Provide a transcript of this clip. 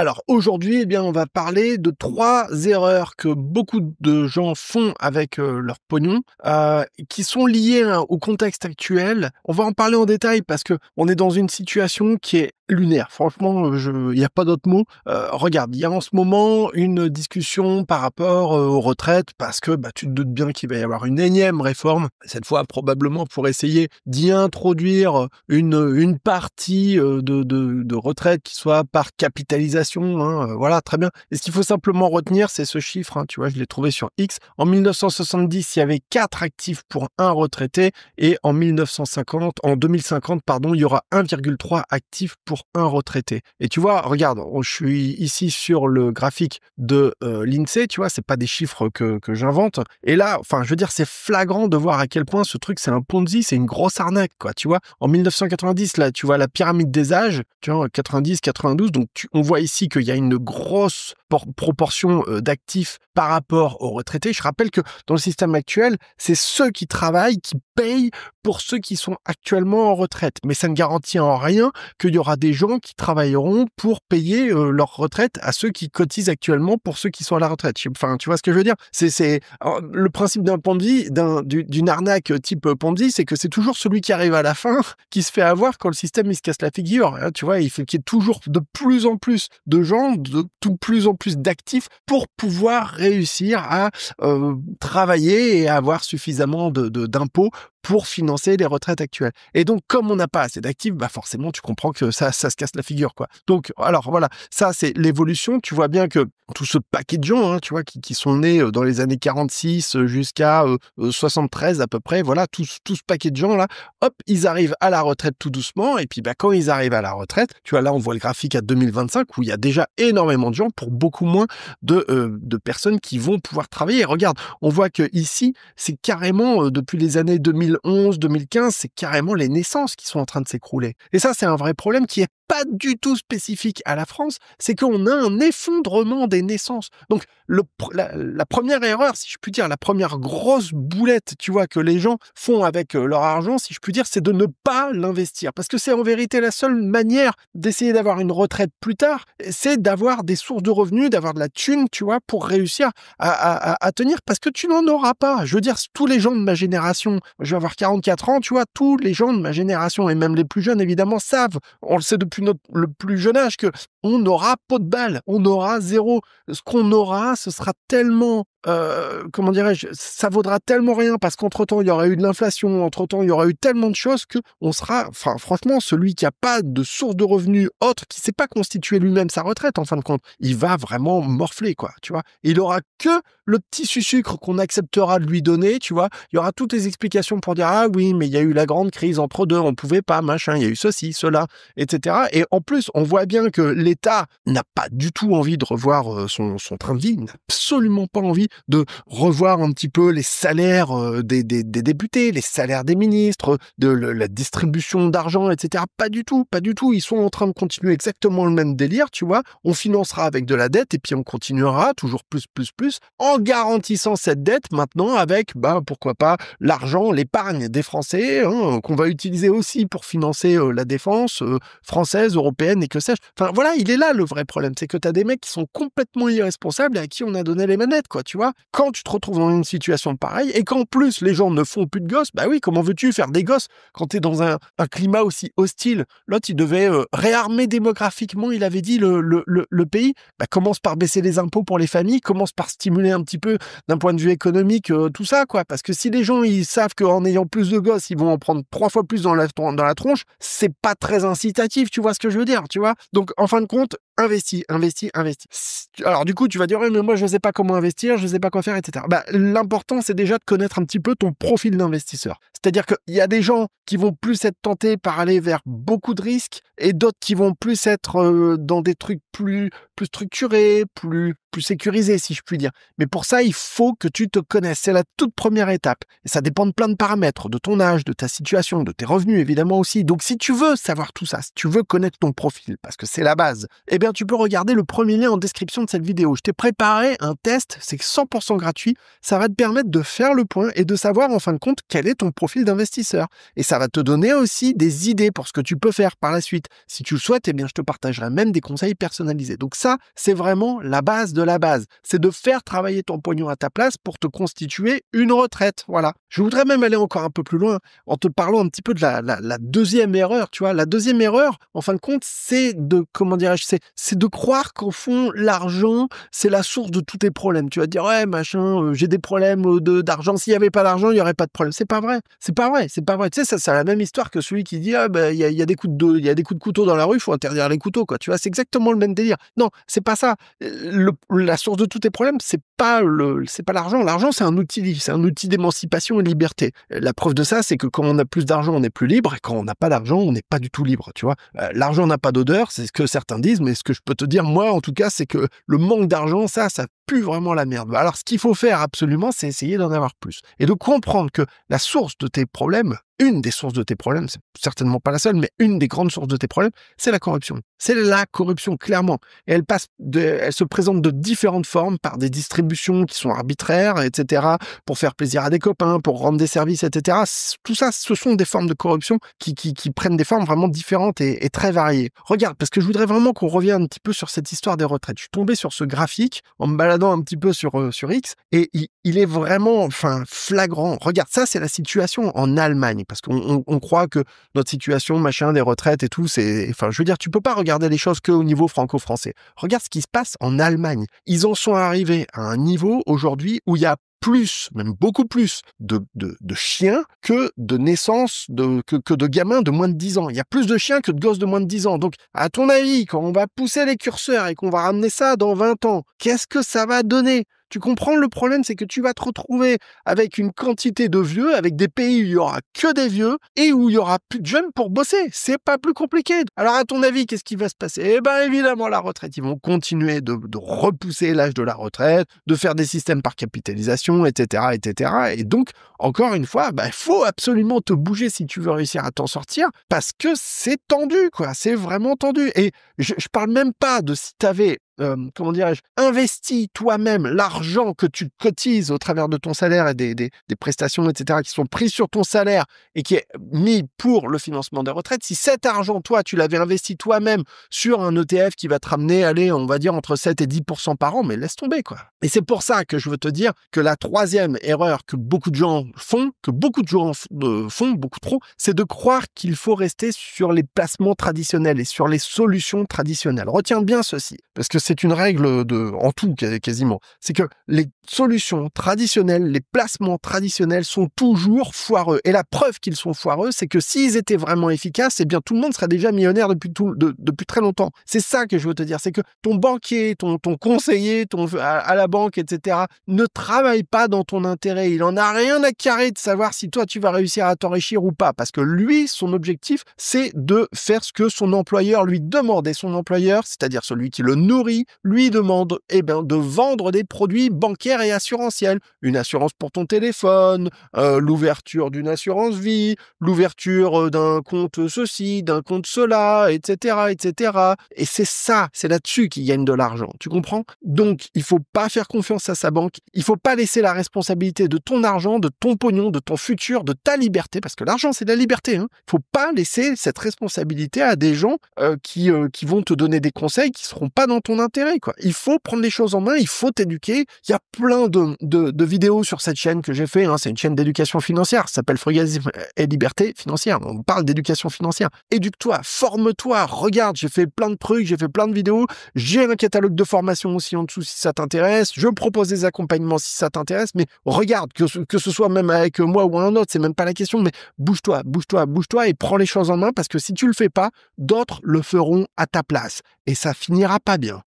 Alors aujourd'hui, eh bien, on va parler de 3 erreurs que beaucoup de gens font avec, leur pognon, qui sont liées, hein, au contexte actuel. On va en parler en détail parce que on est dans une situation qui est lunaire. Franchement, il y a pas d'autre mot. Regarde, il y a en ce moment une discussion par rapport, aux retraites parce que, bah, tu te doutes bien qu'il va y avoir une énième réforme, cette fois probablement pour essayer d'y introduire, une partie, de retraite qui soit par capitalisation, hein, voilà, très bien. Et ce qu'il faut simplement retenir, c'est ce chiffre, hein, tu vois? Je l'ai trouvé sur X. En 1970, il y avait 4 actifs pour 1 retraité et en 2050, pardon, il y aura 1,3 actifs pour 1 retraité. Et tu vois, regarde, je suis ici sur le graphique de, l'INSEE, tu vois? C'est pas des chiffres que j'invente. Et là, enfin, je veux dire, c'est flagrant de voir à quel point ce truc, c'est un Ponzi, c'est une grosse arnaque, quoi, tu vois? En 1990, là, tu vois la pyramide des âges, tu vois? 90, 92, donc on voit ici qu'il y a une grosse proportion, d'actifs par rapport aux retraités. Je rappelle que dans le système actuel, c'est ceux qui travaillent qui payent pour ceux qui sont actuellement en retraite. Mais ça ne garantit en rien qu'il y aura des gens qui travailleront pour payer, leur retraite à ceux qui cotisent actuellement pour ceux qui sont à la retraite. Enfin, tu vois ce que je veux dire? Alors, le principe d'un Ponzi, d'une arnaque type Ponzi, c'est que c'est toujours celui qui arrive à la fin qui se fait avoir quand le système il se casse la figure, hein, tu vois? Il faut qu'il y ait toujours de plus en plus de gens, de plus en plus d'actifs pour pouvoir réussir à, travailler et avoir suffisamment d'impôts pour financer les retraites actuelles. Et donc, comme on n'a pas assez d'actifs, bah forcément, tu comprends que ça se casse la figure, quoi. Donc, alors voilà, ça c'est l'évolution. Tu vois bien que tout ce paquet de gens, hein, tu vois, qui sont nés dans les années 46 jusqu'à 73 à peu près, voilà, tout ce paquet de gens là, hop, ils arrivent à la retraite tout doucement. Et puis, bah, quand ils arrivent à la retraite, tu vois, là, on voit le graphique à 2025 où il y a déjà énormément de gens pour beaucoup moins de personnes qui vont pouvoir travailler. Et regarde, on voit que ici, c'est carrément depuis les années 2011, 2015, c'est carrément les naissances qui sont en train de s'écrouler. Et ça, c'est un vrai problème qui est pas du tout spécifique à la France, c'est qu'on a un effondrement des naissances. Donc, la première erreur, si je puis dire, la première grosse boulette, tu vois, que les gens font avec leur argent, si je puis dire, c'est de ne pas l'investir. Parce que c'est en vérité la seule manière d'essayer d'avoir une retraite plus tard, c'est d'avoir des sources de revenus, d'avoir de la thune, tu vois, pour réussir à tenir, parce que tu n'en auras pas. Je veux dire, tous les gens de ma génération, je vais avoir 44 ans, tu vois, tous les gens de ma génération, et même les plus jeunes, évidemment, savent, on le sait depuis le plus jeune âge, que on aura pas de balle, on aura zéro. Ce qu'on aura, ce sera tellement, comment dirais-je, ça vaudra tellement rien parce qu'entre-temps, il y aura eu de l'inflation, entre-temps, il y aura eu tellement de choses que on sera, enfin, franchement, celui qui a pas de source de revenus autre, qui sait pas constituer lui-même sa retraite, en fin de compte, il va vraiment morfler, quoi, tu vois. Il aura que le petit sucre qu'on acceptera de lui donner, tu vois. Il y aura toutes les explications pour dire, ah oui, mais il y a eu la grande crise entre deux, on pouvait pas, machin, il y a eu ceci, cela, etc. Et en plus, on voit bien que l'État n'a pas du tout envie de revoir son train de vie, il n'a absolument pas envie de revoir un petit peu les salaires des députés, les salaires des ministres, la distribution d'argent, etc. Pas du tout, pas du tout. Ils sont en train de continuer exactement le même délire, tu vois. On financera avec de la dette et puis on continuera toujours plus, en garantissant cette dette maintenant avec, bah, pourquoi pas, l'argent, l'épargne des Français, hein, qu'on va utiliser aussi pour financer la défense française, européenne et que sais-je. Enfin voilà, il est là le vrai problème, c'est que t'as des mecs qui sont complètement irresponsables et à qui on a donné les manettes, quoi, tu vois. Quand tu te retrouves dans une situation pareille et qu'en plus les gens ne font plus de gosses, bah oui, comment veux-tu faire des gosses quand t'es dans un climat aussi hostile? L'autre, il devait réarmer démographiquement, il avait dit le pays, bah commence par baisser les impôts pour les familles, commence par stimuler un petit peu d'un point de vue économique tout ça, quoi, parce que si les gens ils savent qu'en ayant plus de gosses, ils vont en prendre 3 fois plus dans la tronche, c'est pas très incitatif, tu vois ce que je veux dire, tu vois? Donc en fin de compte, investis. Alors du coup, tu vas dire, ouais, mais moi je sais pas comment investir, je sais pas quoi faire, etc. Bah, l'important, c'est déjà de connaître un petit peu ton profil d'investisseur. C'est-à-dire qu'il y a des gens qui vont plus être tentés par aller vers beaucoup de risques et d'autres qui vont plus être dans des trucs plus structurés, plus plus sécurisé, si je puis dire. Mais pour ça, il faut que tu te connaisses. C'est la toute première étape. Et ça dépend de plein de paramètres, de ton âge, de ta situation, de tes revenus, évidemment aussi. Donc, si tu veux savoir tout ça, si tu veux connaître ton profil, parce que c'est la base, eh bien, tu peux regarder le premier lien en description de cette vidéo. Je t'ai préparé un test, c'est 100% gratuit. Ça va te permettre de faire le point et de savoir, en fin de compte, quel est ton profil d'investisseur. Et ça va te donner aussi des idées pour ce que tu peux faire par la suite. Si tu le souhaites, eh bien, je te partagerai même des conseils personnalisés. Donc ça, c'est vraiment la base de la base. C'est de faire travailler ton pognon à ta place pour te constituer une retraite. Voilà. Je voudrais même aller encore un peu plus loin en te parlant un petit peu de la deuxième erreur, tu vois. La deuxième erreur, en fin de compte, c'est de, comment dirais-je, c'est de croire qu'au fond, l'argent, c'est la source de tous tes problèmes. Tu vas te dire, ouais, machin, j'ai des problèmes d'argent. S'il n'y avait pas d'argent, il n'y aurait pas de problème. C'est pas vrai. C'est pas vrai. C'est pas vrai. Tu sais, ça, c'est la même histoire que celui qui dit, ah, ben, il y a des coups de couteau dans la rue, il faut interdire les couteaux, quoi. Tu vois, c'est exactement le même délire. Non, c'est pas ça. La source de tous tes problèmes, c'est pas l'argent. L'argent, c'est un outil d'émancipation et de liberté. La preuve de ça, c'est que quand on a plus d'argent, on est plus libre, et quand on n'a pas d'argent, on n'est pas du tout libre, tu vois. L'argent n'a pas d'odeur, c'est ce que certains disent, mais ce que je peux te dire, moi, en tout cas, c'est que le manque d'argent, ça pue vraiment la merde. Alors, ce qu'il faut faire absolument, c'est essayer d'en avoir plus. Et de comprendre que la source de tes problèmes, une des sources de tes problèmes, c'est certainement pas la seule, mais une des grandes sources de tes problèmes, c'est la corruption. C'est la corruption, clairement. Et elle se présente de différentes formes par des distributions qui sont arbitraires, etc., pour faire plaisir à des copains, pour rendre des services, etc. Tout ça, ce sont des formes de corruption qui prennent des formes vraiment différentes et très variées. Regarde, parce que je voudrais vraiment qu'on revienne un petit peu sur cette histoire des retraites. Je suis tombé sur ce graphique en me baladant un petit peu sur X, et il est vraiment, flagrant. Regarde, ça, c'est la situation en Allemagne. Parce qu'on croit que notre situation, machin, des retraites et tout, je veux dire, tu peux pas regarder les choses qu'au niveau franco-français. Regarde ce qui se passe en Allemagne. Ils en sont arrivés à un niveau aujourd'hui où il y a plus, même beaucoup plus de chiens que de naissances, que de gamins de moins de 10 ans. Il y a plus de chiens que de gosses de moins de 10 ans. Donc, à ton avis, quand on va pousser les curseurs et qu'on va ramener ça dans 20 ans, qu'est-ce que ça va donner ? Tu comprends, le problème, c'est que tu vas te retrouver avec une quantité de vieux, avec des pays où il y aura que des vieux et où il y aura plus de jeunes pour bosser. C'est pas plus compliqué. Alors, à ton avis, qu'est-ce qui va se passer ? Eh ben, évidemment, la retraite. Ils vont continuer de repousser l'âge de la retraite, de faire des systèmes par capitalisation, etc., etc. Et donc, encore une fois, il faut absolument te bouger si tu veux réussir à t'en sortir parce que c'est tendu, quoi. C'est vraiment tendu. Et je parle même pas de si t'avais investi toi-même l'argent que tu cotises au travers de ton salaire et des prestations, etc., qui sont prises sur ton salaire et qui est mis pour le financement des retraites. Si cet argent, toi, tu l'avais investi toi-même sur un ETF qui va te ramener, allez, on va dire entre 7 et 10% par an, mais laisse tomber, quoi. Et c'est pour ça que je veux te dire que la troisième erreur que beaucoup de gens font, beaucoup trop, c'est de croire qu'il faut rester sur les placements traditionnels et sur les solutions traditionnelles. Retiens bien ceci, parce que c'est une règle en tout quasiment. C'est que les solutions traditionnelles, les placements traditionnels sont toujours foireux. Et la preuve qu'ils sont foireux, c'est que s'ils étaient vraiment efficaces, eh bien tout le monde serait déjà millionnaire depuis très longtemps. C'est ça que je veux te dire, c'est que ton banquier, ton conseiller, à la banque, etc., ne travaille pas dans ton intérêt. Il en a rien à carrer de savoir si toi tu vas réussir à t'enrichir ou pas, parce que lui, son objectif, c'est de faire ce que son employeur lui demande. Et son employeur, c'est-à-dire celui qui le nourrit, lui demande de vendre des produits bancaires et assurantiels. Une assurance pour ton téléphone, l'ouverture d'une assurance vie, l'ouverture d'un compte ceci, d'un compte cela, etc., etc. Et c'est ça, c'est là-dessus qu'il gagne de l'argent. Tu comprends ? Donc, il faut pas faire confiance à sa banque. Il faut pas laisser la responsabilité de ton argent, de ton pognon, de ton futur, de ta liberté, parce que l'argent, c'est de la liberté. Faut pas laisser cette responsabilité à des gens qui vont te donner des conseils qui seront pas dans ton intérêt, quoi. Il faut prendre les choses en main, il faut t'éduquer. Il y a plein de vidéos sur cette chaîne que j'ai fait. C'est une chaîne d'éducation financière. Ça s'appelle Frugalisme et Liberté Financière. On parle d'éducation financière. Éduque-toi, forme-toi, regarde. J'ai fait plein de trucs, j'ai fait plein de vidéos. J'ai un catalogue de formation aussi en dessous si ça t'intéresse. Je propose des accompagnements si ça t'intéresse. Mais regarde, que ce soit même avec moi ou un autre, c'est même pas la question. Mais bouge-toi et prends les choses en main parce que si tu le fais pas, d'autres le feront à ta place. Et ça finira pas bien.